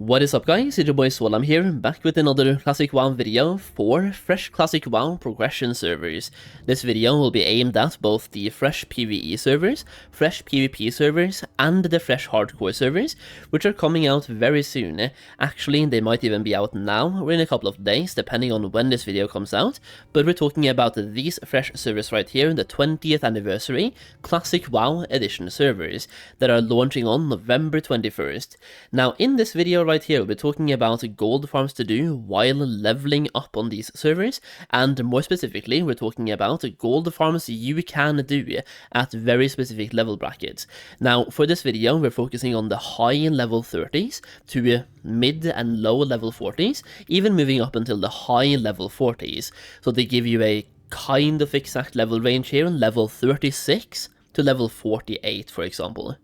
What is up guys, it's your boy Swell. I'm here, back with another Classic WoW video for fresh Classic WoW progression servers. This video will be aimed at both the fresh PvE servers, fresh PvP servers, and the fresh hardcore servers, which are coming out very soon. Actually, they might even be out now, or in a couple of days, depending on when this video comes out, but we're talking about these fresh servers right here, the 20th anniversary Classic WoW Edition servers, that are launching on November 21st. Now, in this video right here, we'll be talking about gold farms to do while leveling up on these servers, and more specifically, we're talking about gold farms you can do at very specific level brackets. Now, for this video, we're focusing on the high level 30s to mid and low level 40s, even moving up until the high level 40s. So they give you a kind of exact level range here, level 36 to level 48, for example.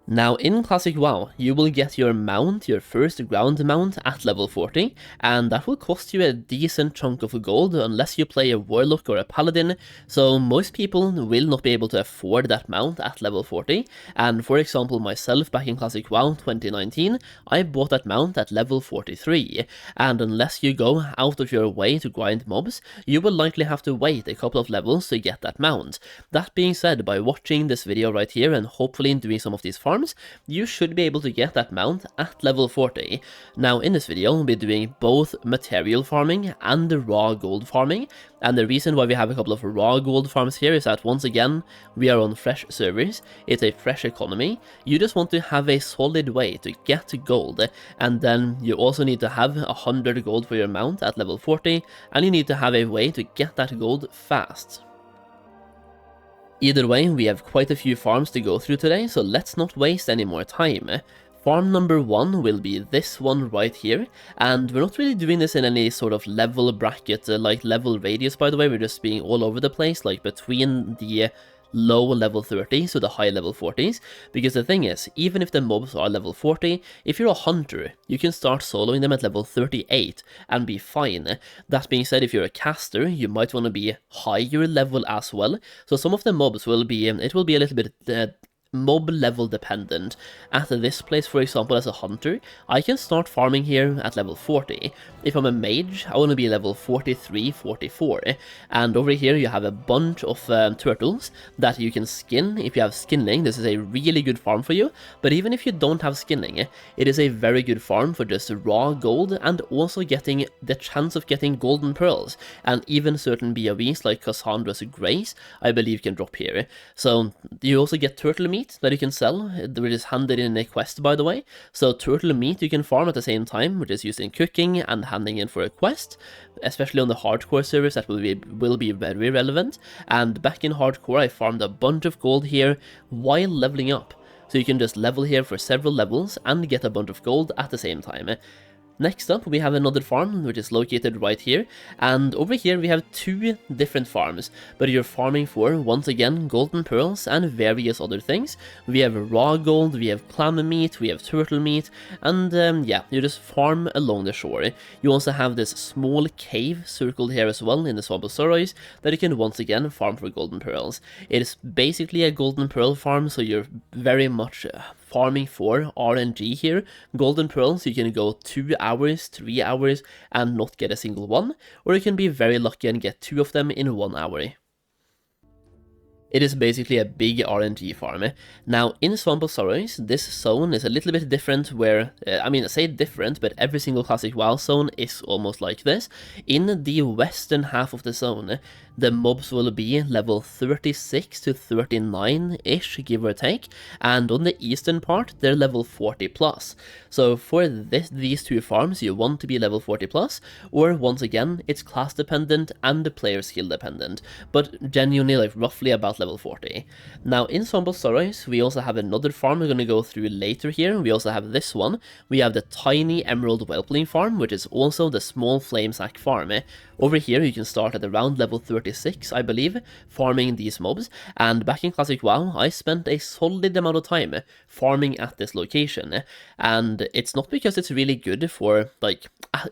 Now, in Classic WoW, you will get your mount, your first ground mount, at level 40, and that will cost you a decent chunk of gold unless you play a Warlock or a Paladin, so most people will not be able to afford that mount at level 40, and for example myself back in Classic WoW 2019, I bought that mount at level 43, and unless you go out of your way to grind mobs, you will likely have to wait a couple of levels to get that mount. That being said, by watching this video right here and hopefully doing some of these farms, you should be able to get that mount at level 40. Now, in this video, we'll be doing both material farming and the raw gold farming, and the reason why we have a couple of raw gold farms here is that, once again, we are on fresh servers, it's a fresh economy, you just want to have a solid way to get gold, and then you also need to have 100 gold for your mount at level 40, and you need to have a way to get that gold fast. Either way, we have quite a few farms to go through today, so let's not waste any more time. Farm number 1 will be this one right here, and we're not really doing this in any sort of level bracket, like level radius by the way, we're just being all over the place, like between the low level 30s to the high level 40s, because the thing is, even if the mobs are level 40, if you're a hunter, you can start soloing them at level 38 and be fine. That being said, if you're a caster, you might want to be higher level as well, so some of the mobs will be, it will be a little bit mob level dependent. At this place, for example, as a hunter, I can start farming here at level 40. If I'm a mage, I want to be level 43, 44. And over here you have a bunch of turtles that you can skin. If you have skinning, this is a really good farm for you, but even if you don't have skinning, it is a very good farm for just raw gold and also getting the chance of getting golden pearls, and even certain BOVs like Cassandra's Grace, I believe, can drop here. So you also get turtle meat that you can sell, which is handed in a quest by the way. So turtle meat you can farm at the same time, which is used in cooking and handing in for a quest, especially on the hardcore servers. That will be very relevant. And back in hardcore I farmed a bunch of gold here while leveling up, so you can just level here for several levels and get a bunch of gold at the same time. Next up, we have another farm, which is located right here, and over here we have two different farms, but you're farming for, once again, golden pearls and various other things. We have raw gold, we have clam meat, we have turtle meat, and yeah, you just farm along the shore. You also have this small cave circled here as well in the Swamp of Sorrows that you can once again farm for golden pearls. It is basically a golden pearl farm, so you're very much farming for RNG here. Golden pearls, you can go 2 hours, 3 hours and not get a single one, or you can be very lucky and get 2 of them in 1 hour. It is basically a big RNG farm. Now, in Swamp of Sorrows, this zone is a little bit different where, I mean, I say different, but every single Classic WoW zone is almost like this. In the western half of the zone, the mobs will be level 36 to 39-ish, give or take, and on the eastern part, they're level 40 plus. So for these two farms, you want to be level 40 plus, or once again, it's class dependent and player skill dependent, but genuinely like roughly about level 40. Now, in Swamp of Sorrows, we also have another farm we're going to go through later here. We also have this one. We have the tiny emerald whelpling farm, which is also the small flame sack farm. Over here, you can start at around level 36, I believe, farming these mobs, and back in Classic WoW, I spent a solid amount of time farming at this location, and it's not because it's really good for, like,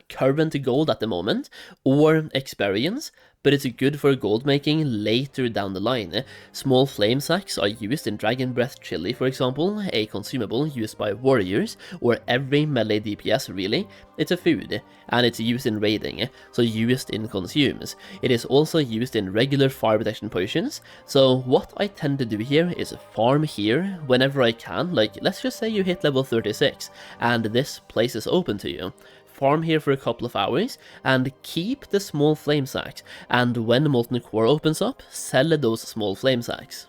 current gold at the moment, or experience, but it's good for gold making later down the line. Small flame sacks are used in Dragon Breath Chili, for example, a consumable used by warriors, or every melee DPS really. It's a food, and it's used in raiding, so used in consumes. It is also used in regular fire protection potions, so what I tend to do here is farm here whenever I can. Like, let's just say you hit level 36, and this place is open to you. Farm here for a couple of hours, and keep the small flame sacks, and when Molten Core opens up, sell those small flame sacks.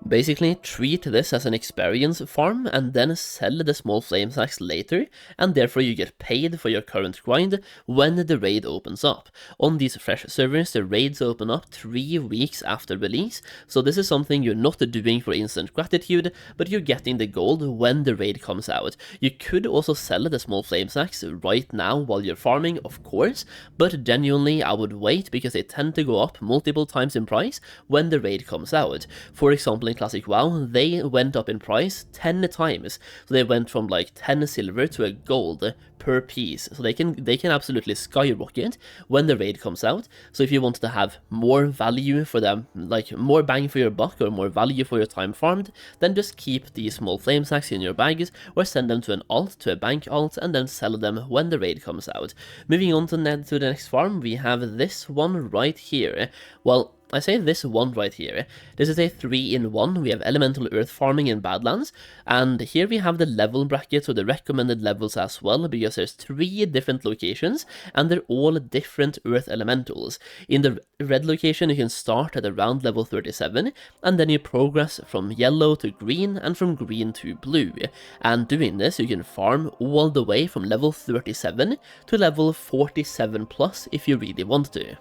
Basically, treat this as an experience farm and then sell the small flame sacks later, and therefore you get paid for your current grind when the raid opens up. On these fresh servers, the raids open up 3 weeks after release, so this is something you're not doing for instant gratitude, but you're getting the gold when the raid comes out. You could also sell the small flame sacks right now while you're farming, of course, but genuinely I would wait because they tend to go up multiple times in price when the raid comes out. For example, in Classic WoW, they went up in price 10 times, so they went from like 10 silver to a gold per piece, so they can absolutely skyrocket when the raid comes out. So if you want to have more value for them, like more bang for your buck or more value for your time farmed, then just keep these small flame sacks in your bags or send them to an alt, to a bank alt, and then sell them when the raid comes out. Moving on to the next farm, we have this one right here. Well, I say this one right here. This is a 3-in-1. We have elemental earth farming in Badlands, and here we have the level brackets or the recommended levels as well, because there's 3 different locations and they're all different earth elementals. In the red location you can start at around level 37, and then you progress from yellow to green and from green to blue. And doing this you can farm all the way from level 37 to level 47 plus if you really want to.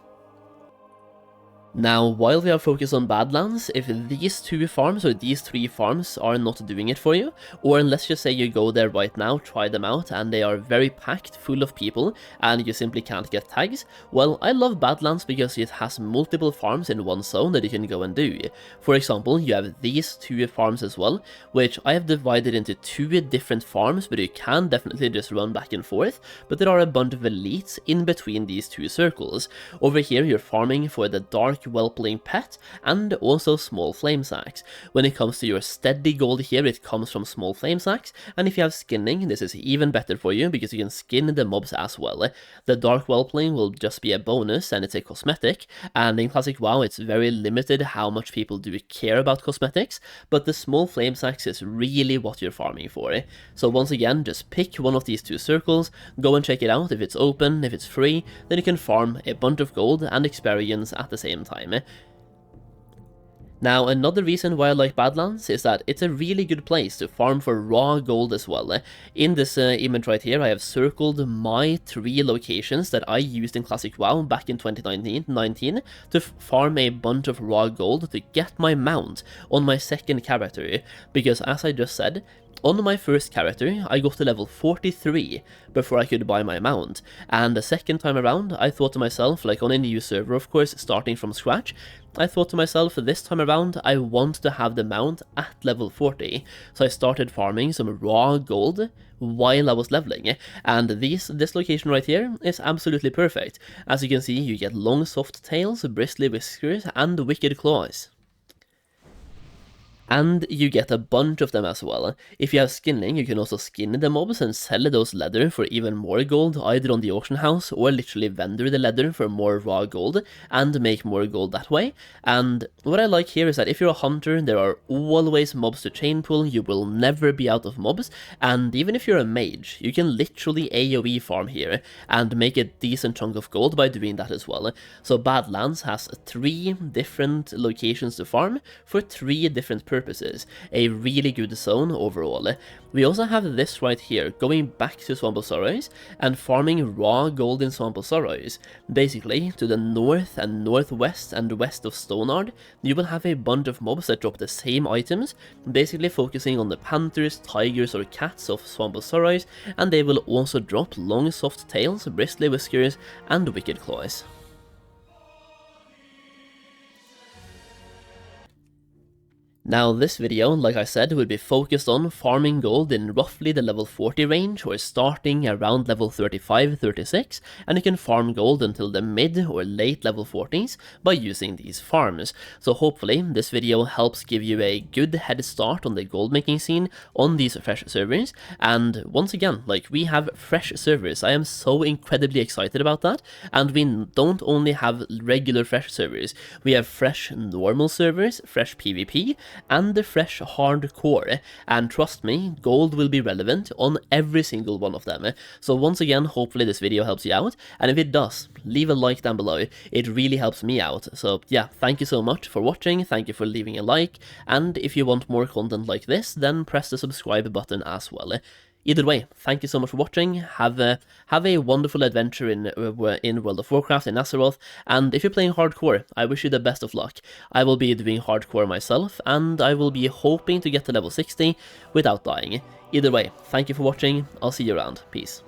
Now, while we are focused on Badlands, if these 2 farms or these 3 farms are not doing it for you, or let's just say you go there right now, try them out, and they are very packed, full of people, and you simply can't get tags, well, I love Badlands because it has multiple farms in one zone that you can go and do. For example, you have these 2 farms as well, which I have divided into 2 different farms, but you can definitely just run back and forth, but there are a bunch of elites in between these 2 circles. Over here, you're farming for the dark whelpling pet and also small flame sacks. When it comes to your steady gold here, it comes from small flame sacks, and if you have skinning, this is even better for you because you can skin the mobs as well. The dark whelpling will just be a bonus and it's a cosmetic, and in Classic WoW it's very limited how much people do care about cosmetics, but the small flame sacks is really what you're farming for. So once again, just pick one of these 2 circles, go and check it out. If it's open, if it's free, then you can farm a bunch of gold and experience at the same time. Now, another reason why I like Badlands is that it's a really good place to farm for raw gold as well. In this image right here, I have circled my 3 locations that I used in Classic WoW back in 2019 to farm a bunch of raw gold to get my mount on my second character, because as I just said, on my first character, I got to level 43 before I could buy my mount, and the second time around, I thought to myself, like on a new server of course, starting from scratch, I thought to myself, this time around, I want to have the mount at level 40, so I started farming some raw gold while I was leveling, and this location right here is absolutely perfect. As you can see, you get long soft tails, bristly whiskers, and wicked claws. And you get a bunch of them as well. If you have skinning, you can also skin the mobs and sell those leather for even more gold, either on the auction house or literally vendor the leather for more raw gold and make more gold that way. And what I like here is that if you're a hunter, there are always mobs to chain pull, you will never be out of mobs, and even if you're a mage, you can literally AoE farm here and make a decent chunk of gold by doing that as well. So Badlands has 3 different locations to farm for 3 different purposes, a really good zone overall. We also have this right here, going back to Swamp of Sorrows and farming raw gold in Swamp of Sorrows. Basically, to the north and northwest and west of Stonard, you will have a bunch of mobs that drop the same items, basically focusing on the panthers, tigers or cats of Swamp of Sorrows, and they will also drop long soft tails, bristly whiskers and wicked claws. Now this video, like I said, will be focused on farming gold in roughly the level 40 range, or starting around level 35-36, and you can farm gold until the mid or late level 40s by using these farms. So hopefully this video helps give you a good head start on the gold making scene on these fresh servers, and once again, like, we have fresh servers. I am so incredibly excited about that, and we don't only have regular fresh servers, we have fresh normal servers, fresh PvP, and the fresh hardcore, and trust me, gold will be relevant on every single one of them. So once again, hopefully this video helps you out, and if it does, leave a like down below. It really helps me out. So yeah, thank you so much for watching, thank you for leaving a like, and if you want more content like this, then press the subscribe button as well. Either way, thank you so much for watching. Have a wonderful adventure in World of Warcraft in Azeroth, and if you're playing hardcore, I wish you the best of luck. I will be doing hardcore myself, and I will be hoping to get to level 60 without dying. Either way, thank you for watching. I'll see you around. Peace.